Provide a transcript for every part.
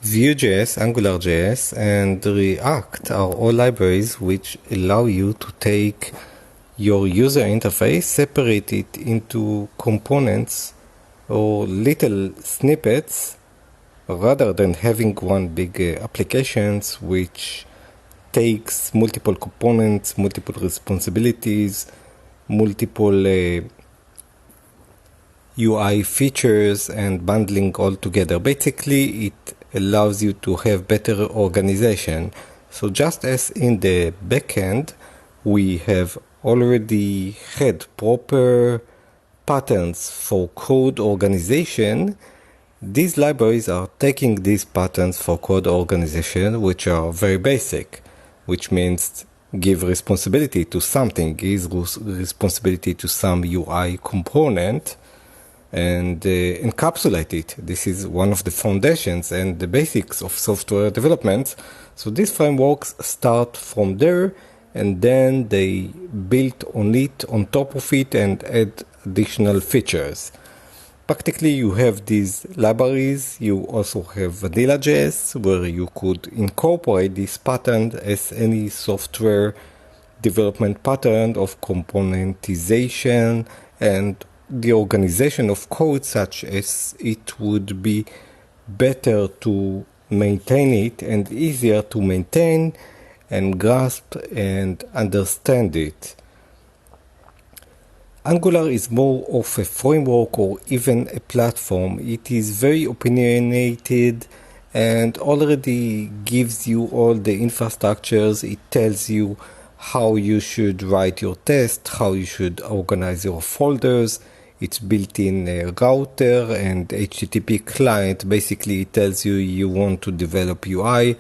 Vue.js, AngularJS, and React are all libraries which allow you to take your user interface, separate it into components or little snippets, rather than having one big applications which takes multiple components, multiple responsibilities, multiple UI features and bundling all together. Basically, it allows you to have better organization. So just as in the backend, we have already had proper patterns for code organization, these libraries are taking these patterns for code organization, which are very basic, which means give responsibility to something, give responsibility to some UI component, and encapsulate it. This is one of the foundations and the basics of software development. So these frameworks start from there, and then they build on it, on top of it, and add additional features. Practically, you have these libraries. You also have Vanilla.js, where you could incorporate this pattern as any software development pattern of componentization and the organization of code, such as it would be better to maintain it and easier to maintain and grasp and understand it. Angular is more of a framework or even a platform. It is very opinionated and already gives you all the infrastructures. It tells you how you should write your test, how you should organize your folders. It's built in a router and HTTP client. Basically, it tells you you want to develop UI.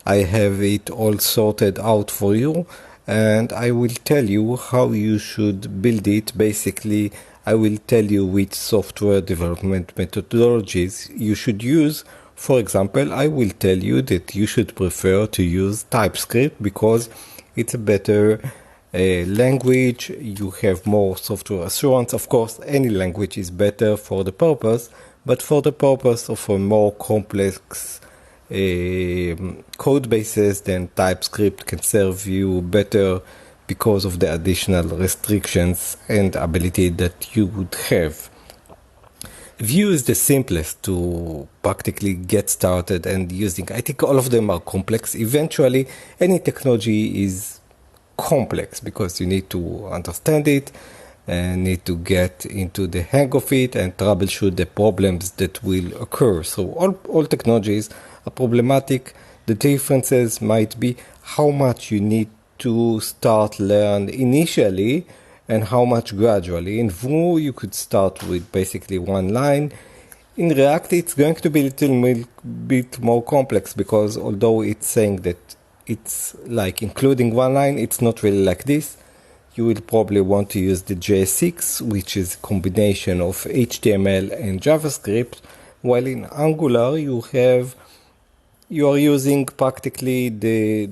I have it all sorted out for you, and I will tell you how you should build it. Basically, I will tell you which software development methodologies you should use. For example, I will tell you that you should prefer to use TypeScript because it's a better language. You have more software assurance. Of course, any language is better for the purpose, but for the purpose of a more complex code bases, then TypeScript can serve you better because of the additional restrictions and ability that you would have. Vue is the simplest to practically get started and using. I think all of them are complex. Eventually, any technology is complex because you need to understand it and need to get into the hang of it and troubleshoot the problems that will occur. So all technologies are problematic. The differences might be how much you need to start learn initially and how much gradually. In Vue, you could start with basically one line. In React, it's going to be a little bit more complex because although it's saying that it's like including one line, it's not really like this. You will probably want to use the JS6, which is a combination of HTML and JavaScript, while in Angular you are using practically the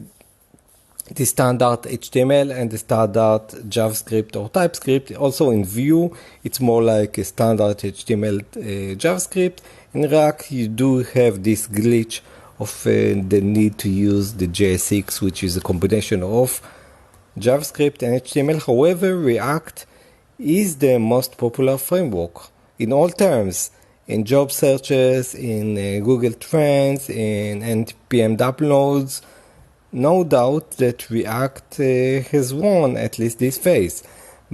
standard HTML and the standard JavaScript or TypeScript. Also in Vue, it's more like a standard HTML JavaScript. In React, you do have this glitch of the need to use the JS6, which is a combination of JavaScript and HTML. However, React is the most popular framework in all terms. In job searches, in Google Trends, in NPM downloads. No doubt that React has won at least this phase.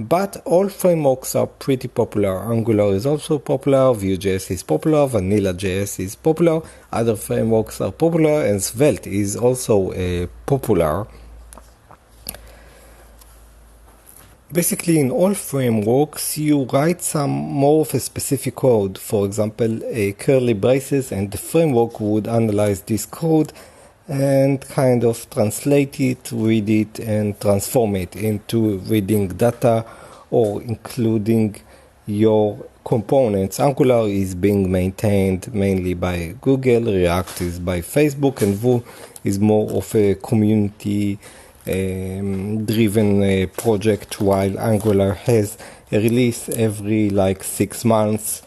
But all frameworks are pretty popular. Angular is also popular, Vue.js is popular, Vanilla.js is popular, other frameworks are popular, and Svelte is also popular. Basically, in all frameworks, you write some more of a specific code. For example, a curly braces, and the framework would analyze this code and kind of translate it, read it, and transform it into reading data or including your components. Angular is being maintained mainly by Google, React is by Facebook, and Vue is more of a community driven project, while Angular has a release every like 6 months.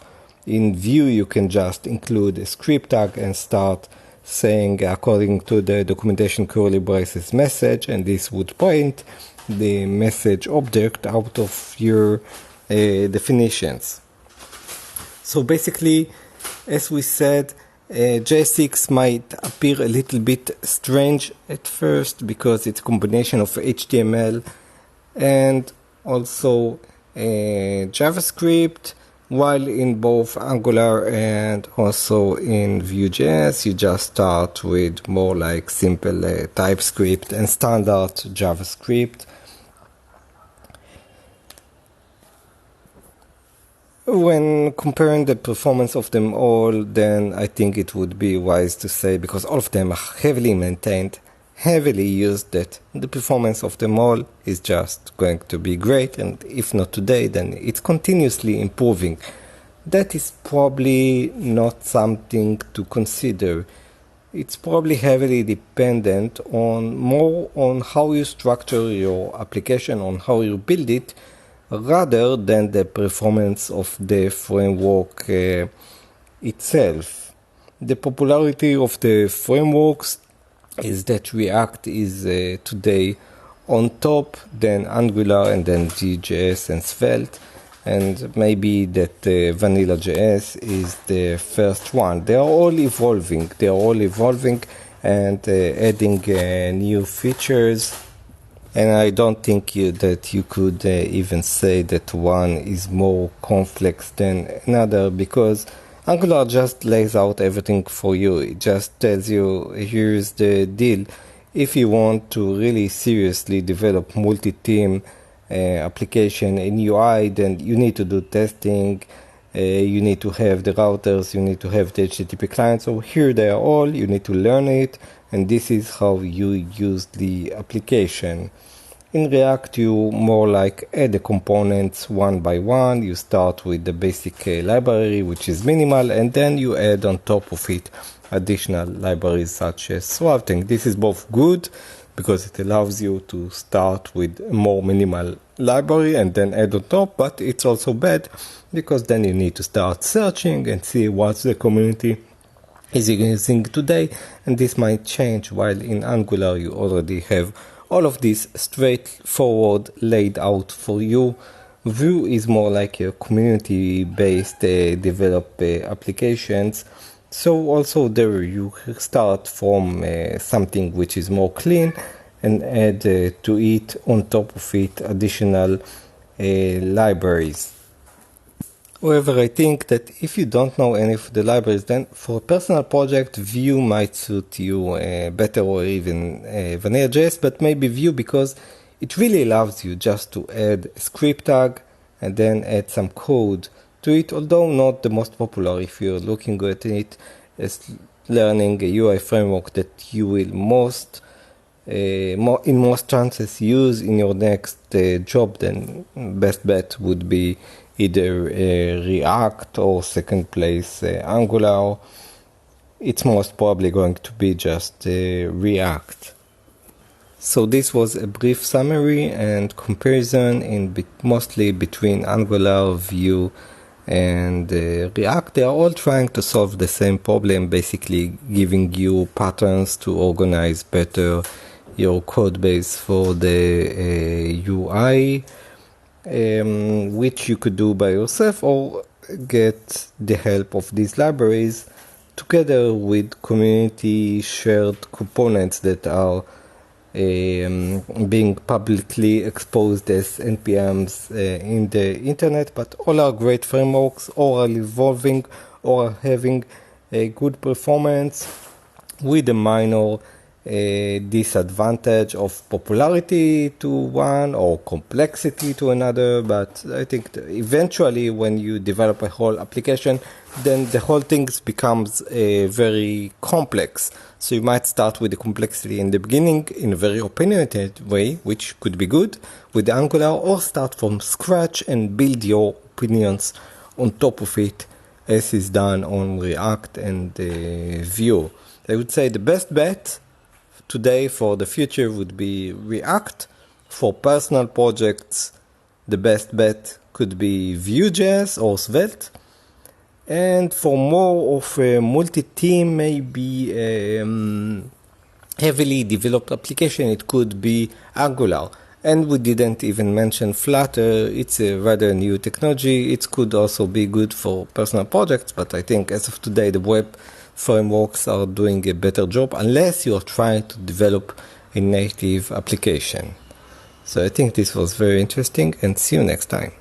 In Vue, you can just include a script tag and start saying according to the documentation curly braces message, and this would print the message object out of your definitions. So basically, as we said, JS6 might appear a little bit strange at first because it's a combination of HTML and also JavaScript, while in both Angular and also in Vue.js you just start with more like simple TypeScript and standard JavaScript. When comparing the performance of them all, then I think it would be wise to say, because all of them are heavily maintained, heavily used, that the performance of them all is just going to be great, and if not today, then it's continuously improving. That is probably not something to consider. It's probably heavily dependent on how you structure your application, on how you build it, rather than the performance of the framework itself. The popularity of the frameworks is that React is today on top, then Angular, and then Vue.js and Svelte, and maybe that Vanilla.js is the first one. They are all evolving and adding new features. And I don't think that you could even say that one is more complex than another, because Angular just lays out everything for you. It just tells you, here's the deal. If you want to really seriously develop multi-team application in UI, then you need to do testing, you need to have the routers, you need to have the HTTP client. So here they are all, you need to learn it, and this is how you use the application. In React, you more like add the components one by one. You start with the basic library, which is minimal, and then you add on top of it additional libraries such as swapping. This is both good because it allows you to start with a more minimal library and then add on top, but it's also bad because then you need to start searching and see what the community is using today, and this might change, while in Angular you already have all of this straightforward laid out for you. Vue is more like a community-based develop applications. So also there you start from something which is more clean and add to it, on top of it, additional libraries. However, I think that if you don't know any of the libraries, then for a personal project, Vue might suit you better, or even Vanilla.js, but maybe Vue because it really allows you just to add a script tag and then add some code to it, although not the most popular if you're looking at it as learning a UI framework that you will in most chances use in your next job. Then best bet would be either React or second place Angular. It's most probably going to be just React. So this was a brief summary and comparison mostly between Angular, Vue, and React. They are all trying to solve the same problem, basically giving you patterns to organize better your code base for the UI, which you could do by yourself or get the help of these libraries together with community shared components that are being publicly exposed as NPMs in the internet, but all are great frameworks, or are evolving, or are having a good performance with a minor disadvantage of popularity to one or complexity to another. But I think eventually when you develop a whole application, then the whole thing becomes very complex. So you might start with the complexity in the beginning in a very opinionated way, which could be good with Angular, or start from scratch and build your opinions on top of it, as is done on React and Vue. I would say the best bet today for the future would be React. For personal projects, the best bet could be Vue.js or Svelte. And for more of a multi-team, maybe heavily developed application, it could be Angular. And we didn't even mention Flutter. It's a rather new technology. It could also be good for personal projects, but I think as of today, the web frameworks are doing a better job unless you're trying to develop a native application. So I think this was very interesting, and see you next time.